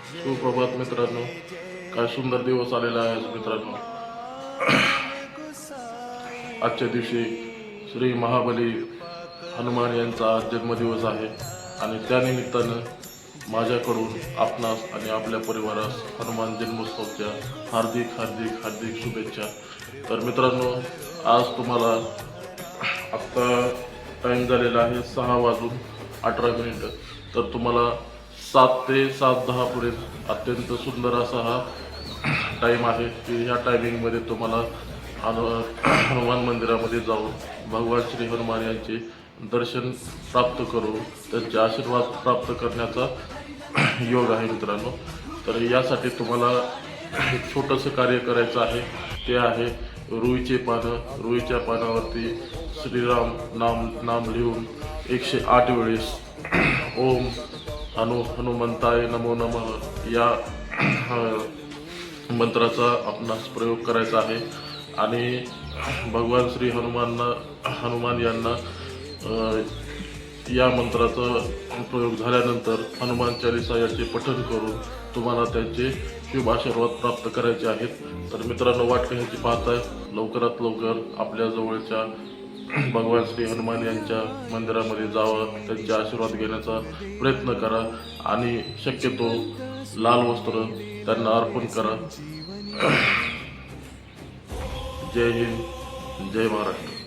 सुप्रभात मित्रांनो, काय सुंदर दिवस आलेला आहे मित्रांनो। आजच्या दिवशी श्री महाबली हनुमान यांचा जन्मदिवस आहे आणि त्यानिमित्तानं माझ्याकडून आपणास आणि आपल्या परिवारास हनुमान जन्मोत्सवाच्या हार्दिक हार्दिक हार्दिक शुभेच्छा। तर मित्रांनो, आज तुम्हाला आत्ता टाईम झालेला आहे 6:18 तर तुम्हाला 7 ते 7:10 पर्यंत अत्यंत सुंदर असा हा टाईम आहे की ह्या टायमिंगमध्ये तुम्हाला हनुमान मंदिरामध्ये जाऊन भगवान श्री हनुमान यांचे दर्शन प्राप्त करून त्यांचे आशीर्वाद प्राप्त करण्याचा योग आहे मित्रांनो। तर यासाठी तुम्हाला एक छोटंसं कार्य करायचं आहे, ते आहे रुईचे पानं। रुईच्या पानावरती श्रीराम नाम लिहून 108 वेळेस ओम हनुमंताय नमो नमः या मंत्राचा आपणास प्रयोग करायचा आहे आणि भगवान श्री हनुमान यांना या मंत्राचा प्रयोग झाल्यानंतर हनुमान चालीसा याचे पठण करून तुम्हाला त्यांचे शुभ आशीर्वाद प्राप्त करायचे आहेत। तर मित्रांनो, वाट कशाची पाहताय, लवकरात लवकर आपल्या जवळच्या भगवान श्री हनुमान यांच्या मंदिरामध्ये जावं, त्यांचे आशीर्वाद घेण्याचा प्रयत्न करा आणि शक्यतो लाल वस्त्र त्यांना अर्पण करा। जय हिंद, जय महाराष्ट्र।